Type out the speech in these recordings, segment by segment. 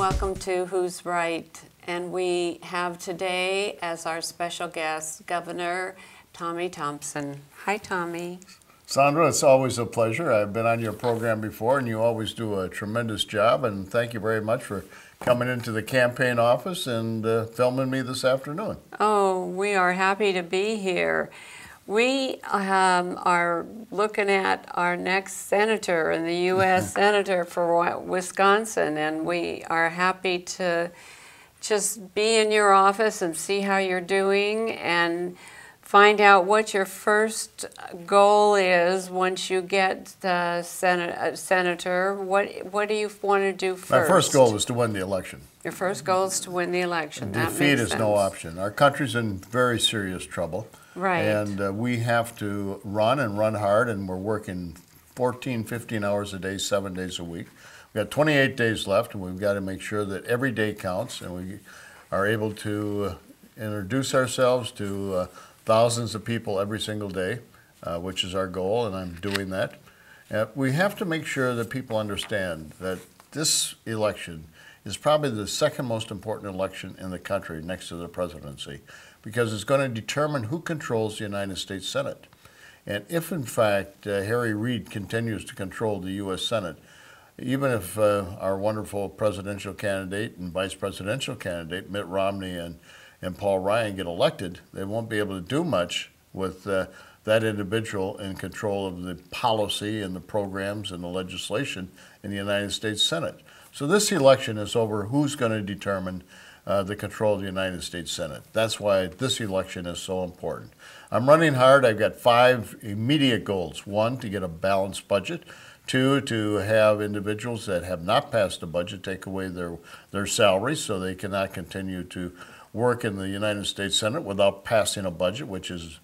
welcome to Who's Right. And we have today as our special guest Governor Tommy Thompson. Hi, Tommy. Sandra, it's always a pleasure. I've been on your program before, and you always do a tremendous job. And thank you very much for coming into the campaign office and filming me this afternoon. Oh, we are happy to be here. We are looking at our next senator in the U.S. Senator for Wisconsin, and we are happy to just be in your office and see how you're doing and find out what your first goal is once you get the senator. What do you want to do first? My first goal is to win the election. Your first goal is to win the election. Defeat is no option. Our country's in very serious trouble. Right. And we have to run and run hard, and we're working 14, 15 hours a day, 7 days a week. We've got 28 days left, and we've got to make sure that every day counts, and we are able to introduce ourselves to thousands of people every single day, which is our goal, and I'm doing that. We have to make sure that people understand that this election is probably the second most important election in the country next to the presidency, because it's going to determine who controls the United States Senate. And if, in fact, Harry Reid continues to control the U.S. Senate, even if our wonderful presidential candidate and vice presidential candidate, Mitt Romney and Paul Ryan, get elected, they won't be able to do much with that individual in control of the policy and the programs and the legislation in the United States Senate. So this election is over who's going to determine the control of the United States Senate. That's why this election is so important. I'm running hard. I've got 5 immediate goals. 1, to get a balanced budget. 2, to have individuals that have not passed the budget take away their salaries so they cannot continue to work in the United States Senate without passing a budget, which is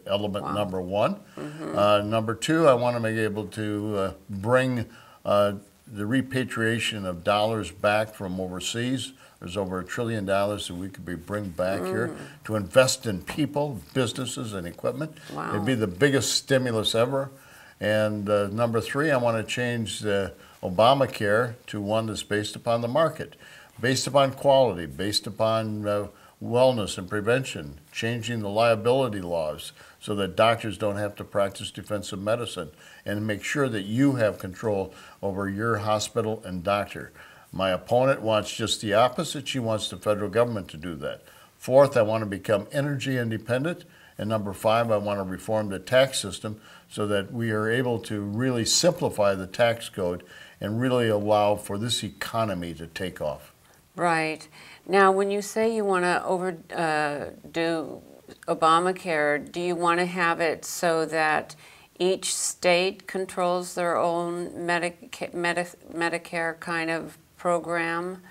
element number 1. Mm-hmm. Number 2, I want to be able to bring the repatriation of dollars back from overseas. There's over $1 trillion that we could bring back here to invest in people, businesses, and equipment. Wow. It'd be the biggest stimulus ever. And number 3, I want to change the Obamacare to one that's based upon the market, based upon quality, based upon wellness and prevention, changing the liability laws so that doctors don't have to practice defensive medicine, and make sure that you have control over your hospital and doctor. My opponent wants just the opposite. She wants the federal government to do that. 4th, I want to become energy independent. And number 5, I want to reform the tax system so that we are able to really simplify the tax code and really allow for this economy to take off. Right. Now, when you say you want to overdo Obamacare, do you want to have it so that each state controls their own Medicare kind of program,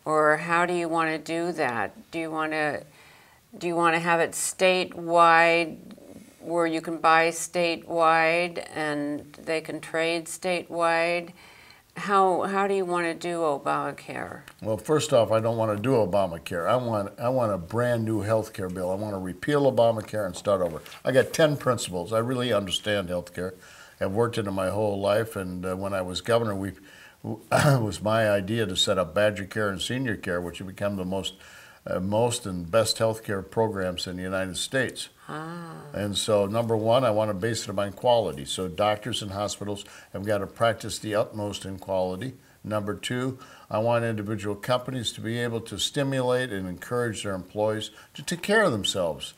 or how do you want to do that? Do you want to have it statewide, where you can buy statewide and they can trade statewide? How do you want to do Obamacare? Well, first off, I don't want to do Obamacare. I want a brand new health care bill. I want to repeal Obamacare and start over. I got 10 principles. I really understand health care. I've worked in it my whole life, and when I was governor, it was my idea to set up Badger Care and Senior Care, which have become the most and best health care programs in the United States. And so, number 1, I want to base it on quality. So doctors and hospitals have got to practice the utmost in quality. Number 2, I want individual companies to be able to stimulate and encourage their employees to take care of themselves.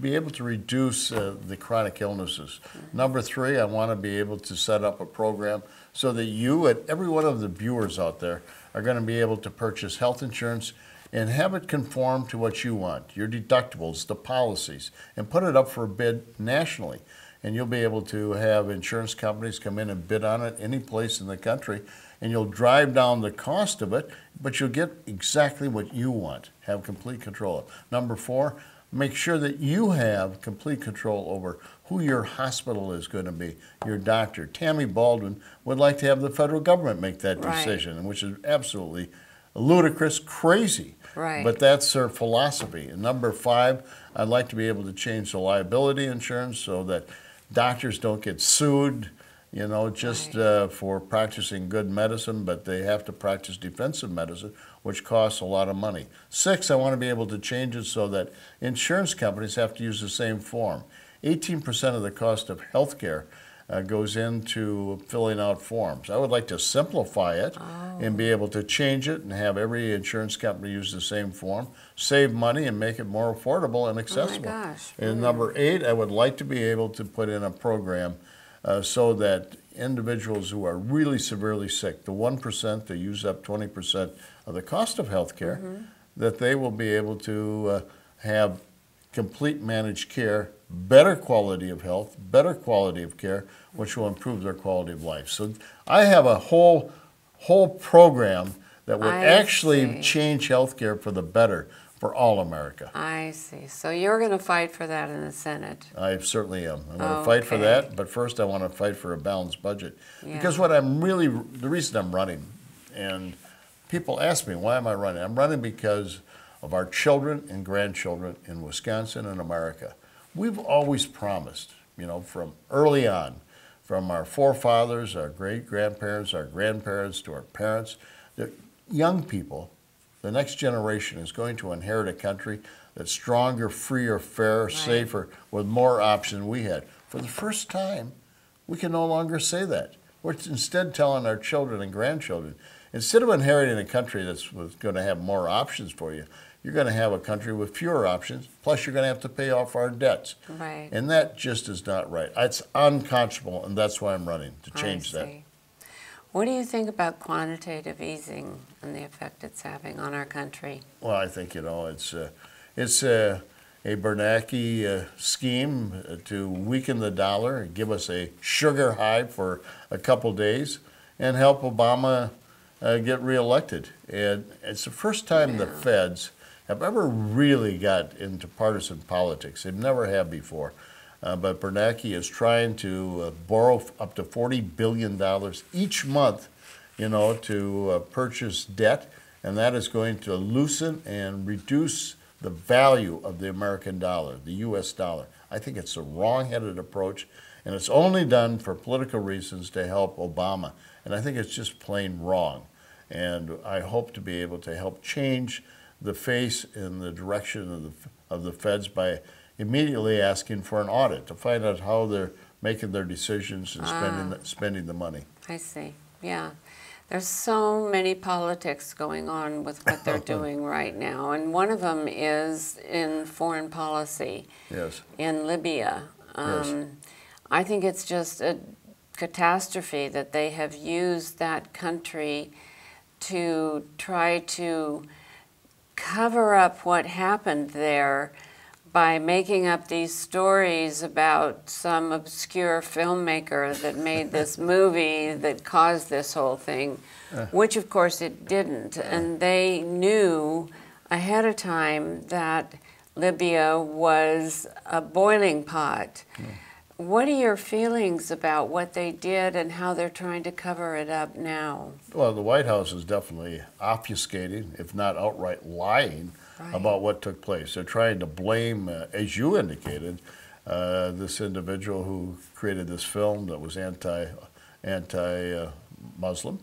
Be able to reduce the chronic illnesses. Number 3, I want to be able to set up a program so that you and every one of the viewers out there are going to be able to purchase health insurance and have it conform to what you want, your deductibles, the policies, and put it up for a bid nationally. And you'll be able to have insurance companies come in and bid on it any place in the country, and you'll drive down the cost of it, but you'll get exactly what you want, have complete control of. Number 4, make sure that you have complete control over who your hospital is going to be, your doctor. Tammy Baldwin would like to have the federal government make that decision, which is absolutely ludicrous, crazy. Right. But that's her philosophy. And number 5, I'd like to be able to change the liability insurance so that doctors don't get sued just for practicing good medicine, but they have to practice defensive medicine, which costs a lot of money. 6, I want to be able to change it so that insurance companies have to use the same form. 18% of the cost of health care goes into filling out forms. I would like to simplify it and be able to change it and have every insurance company use the same form, save money and make it more affordable and accessible. Oh my gosh. And number 8, I would like to be able to put in a program so that individuals who are really severely sick, the 1% that use up 20% of the cost of health care, that they will be able to have complete managed care, better quality of health, better quality of care, which will improve their quality of life. So I have a whole program that would actually change health care for the better for all America. I see. So you're going to fight for that in the Senate. I certainly am. I'm going to fight for that, but first I want to fight for a balanced budget. Because what the reason I'm running, and people ask me, why am I running? I'm running because of our children and grandchildren in Wisconsin and America. We've always promised, from early on, from our forefathers, our great-grandparents, our grandparents, to our parents, that young people, the next generation, is going to inherit a country that's stronger, freer, fairer, safer, with more options than we had. For the first time, we can no longer say that. We're instead telling our children and grandchildren, instead of inheriting a country that's going to have more options for you, you're going to have a country with fewer options, plus you're going to have to pay off our debts. Right. And that just is not right. It's unconscionable, and that's why I'm running, to change that. What do you think about quantitative easing and the effect it's having on our country? Well, I think, it's a Bernanke scheme to weaken the dollar, give us a sugar high for a couple days, and help Obama get reelected. And it's the first time the feds have ever really got into partisan politics. They've never have before. But Bernanke is trying to borrow up to $40 billion each month, to purchase debt, and that is going to loosen and reduce the value of the American dollar, the U.S. dollar. I think it's a wrong-headed approach, and it's only done for political reasons to help Obama, and I think it's just plain wrong. And I hope to be able to help change the face and the direction of the feds by immediately asking for an audit to find out how they're making their decisions and spending the money. I see. Yeah. There's so many politics going on with what they're doing right now, and one of them is in foreign policy. Yes. In Libya. Yes. I think it's just a catastrophe that they have used that country to try to cover up what happened there by making up these stories about some obscure filmmaker that made this movie that caused this whole thing, which of course it didn't. And they knew ahead of time that Libya was a boiling pot. What are your feelings about what they did and how they're trying to cover it up now? Well, the White House is definitely obfuscating, if not outright lying, about what took place. They're trying to blame, as you indicated, this individual who created this film that was anti-Muslim,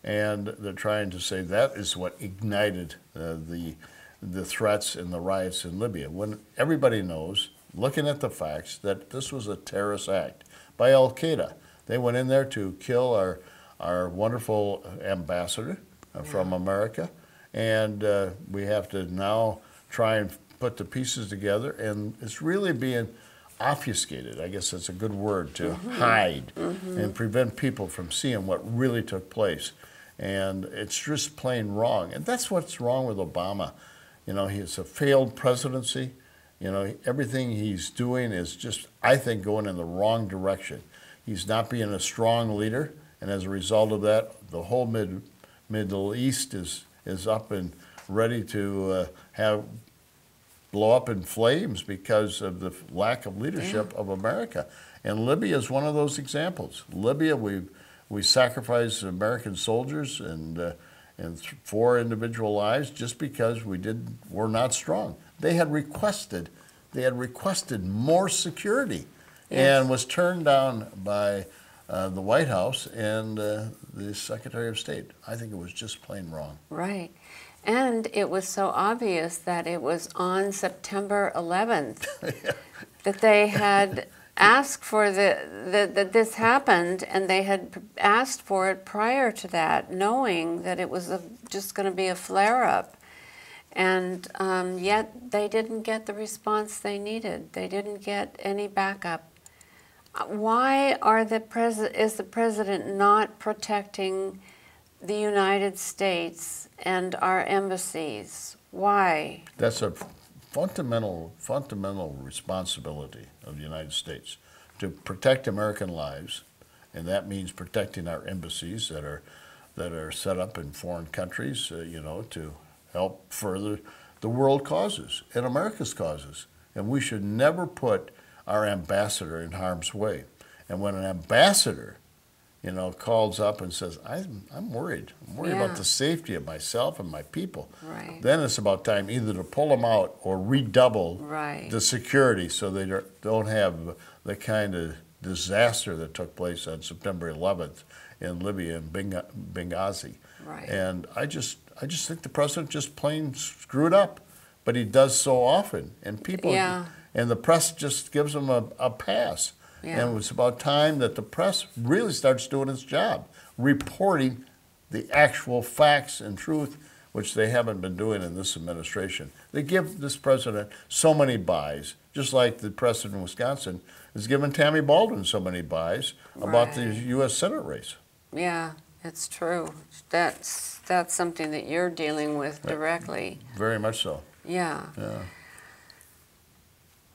and they're trying to say that is what ignited the threats and the riots in Libya, when everybody knows, looking at the facts, that this was a terrorist act by Al-Qaeda. They went in there to kill our wonderful ambassador from America, and we have to now try and put the pieces together, and it's really being obfuscated. I guess that's a good word, to hide and prevent people from seeing what really took place. And it's just plain wrong. And that's what's wrong with Obama. He's a failed presidency. Everything he's doing is just, I think, going in the wrong direction. He's not being a strong leader, and as a result of that, the whole Middle East is up and ready to blow up in flames because of the lack of leadership of America. And Libya is one of those examples. Libya, we sacrificed American soldiers and 4 individual lives just because we're not strong. They had requested more security, and was turned down by the White House and the Secretary of State. I think it was just plain wrong. Right. And it was so obvious that it was on September 11th that they had asked for that this happened, and they had asked for it prior to that, knowing that it was just going to be a flare-up. And yet they didn't get the response they needed. They didn't get any backup. Why is the president not protecting the United States and our embassies? Why? That's a fundamental responsibility of the United States to protect American lives, and that means protecting our embassies that are set up in foreign countries, to help further the world causes and America's causes. And we should never put our ambassador in harm's way. And when an ambassador, calls up and says, I'm worried. I'm worried about the safety of myself and my people. Right. Then it's about time either to pull them out or redouble the security so they don't have the kind of disaster that took place on September 11th in Libya and Benghazi. Right. And I just think the president just plain screwed up, but he does so often, and people and the press just gives him a pass. Yeah. And it was about time that the press really starts doing its job, reporting the actual facts and truth, which they haven't been doing in this administration. They give this president so many buys, just like the press in Wisconsin is giving Tammy Baldwin so many buys about the U.S. Senate race. Yeah, it's true. That's something that you're dealing with directly. Very much so. Yeah. Yeah.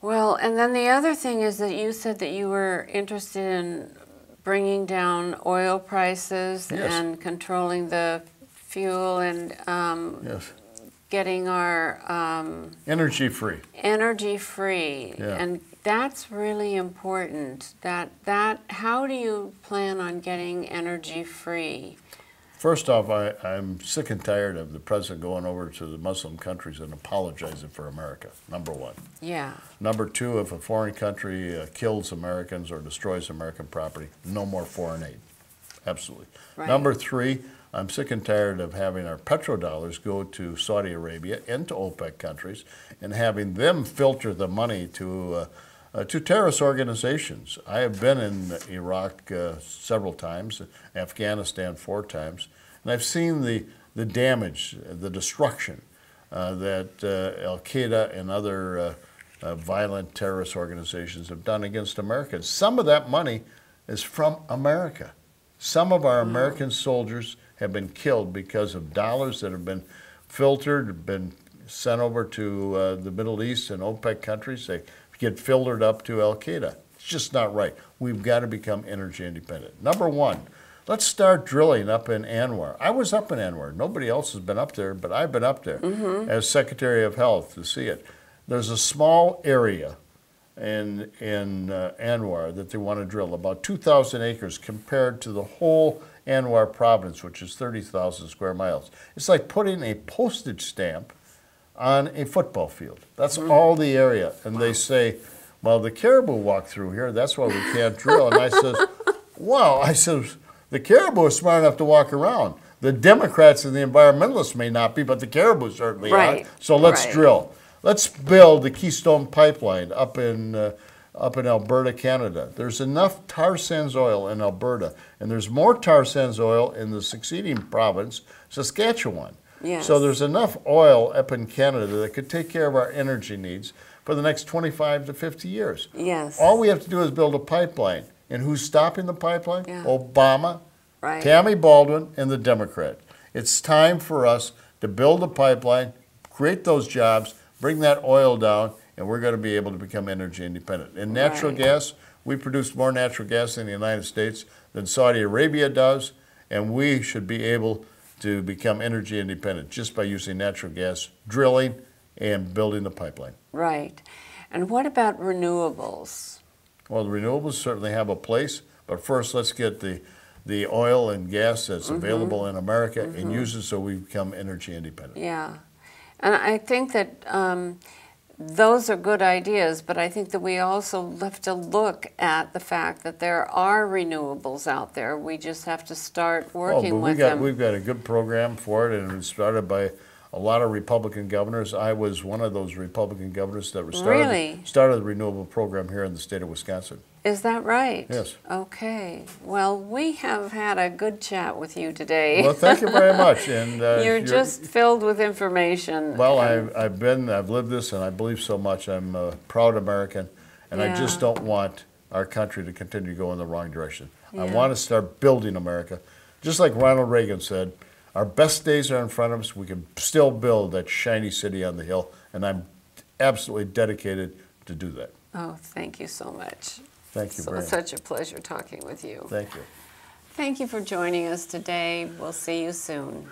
Well, and then the other thing is that you said that you were interested in bringing down oil prices and controlling the fuel and getting our energy free. Energy free, and that's really important. How do you plan on getting energy free? First off, I'm sick and tired of the president going over to the Muslim countries and apologizing for America, number one. Yeah. Number two, if a foreign country kills Americans or destroys American property, no more foreign aid. Absolutely. Right. Number three, I'm sick and tired of having our petrodollars go to Saudi Arabia and to OPEC countries and having them filter the money to terrorist organizations. I have been in Iraq several times, Afghanistan 4 times, and I've seen the damage, the destruction that Al-Qaeda and other violent terrorist organizations have done against Americans. Some of that money is from America. Some of our American soldiers have been killed because of dollars that have been filtered, been sent over to the Middle East and OPEC countries. They get filtered up to Al-Qaeda. It's just not right. We've got to become energy independent. Number one, let's start drilling up in Anwar. I was up in Anwar. Nobody else has been up there, but I've been up there as Secretary of Health to see it. There's a small area in Anwar that they want to drill, about 2,000 acres compared to the whole Anwar province, which is 30,000 square miles. It's like putting a postage stamp on a football field. That's all the area. And they say, well, the caribou walk through here, that's why we can't drill. And I says, wow, the caribou is smart enough to walk around. The Democrats and the environmentalists may not be, but the caribou certainly are. So let's drill. Let's build the Keystone Pipeline up in Alberta, Canada. There's enough tar sands oil in Alberta, and there's more tar sands oil in the succeeding province, Saskatchewan. Yes. So there's enough oil up in Canada that could take care of our energy needs for the next 25 to 50 years. Yes. All we have to do is build a pipeline. And who's stopping the pipeline? Obama, Tammy Baldwin, and the Democrat. It's time for us to build a pipeline, create those jobs, bring that oil down, and we're going to be able to become energy independent. And natural gas, we produce more natural gas in the United States than Saudi Arabia does, and we should be able to become energy independent just by using natural gas, drilling, and building the pipeline. Right. And what about renewables? Well, the renewables certainly have a place, but first let's get the oil and gas that's available in America and use it so we become energy independent. Yeah. And I think that those are good ideas, but I think that we also have to look at the fact that there are renewables out there. We just have to start working with them. We've got a good program for it, and it was started by a lot of Republican governors. I was one of those Republican governors that started the renewable program here in the state of Wisconsin. Is that right? Yes. Okay. Well, we have had a good chat with you today. Well, thank you very much. And you're just filled with information. Well, I've lived this, and I believe so much. I'm a proud American, and I just don't want our country to continue to go in the wrong direction. I want to start building America. Just like Ronald Reagan said, our best days are in front of us. We can still build that shiny city on the hill, and I'm absolutely dedicated to do that. Oh, thank you so much. Thank you very much. It's such a pleasure talking with you. Thank you. Thank you for joining us today. We'll see you soon.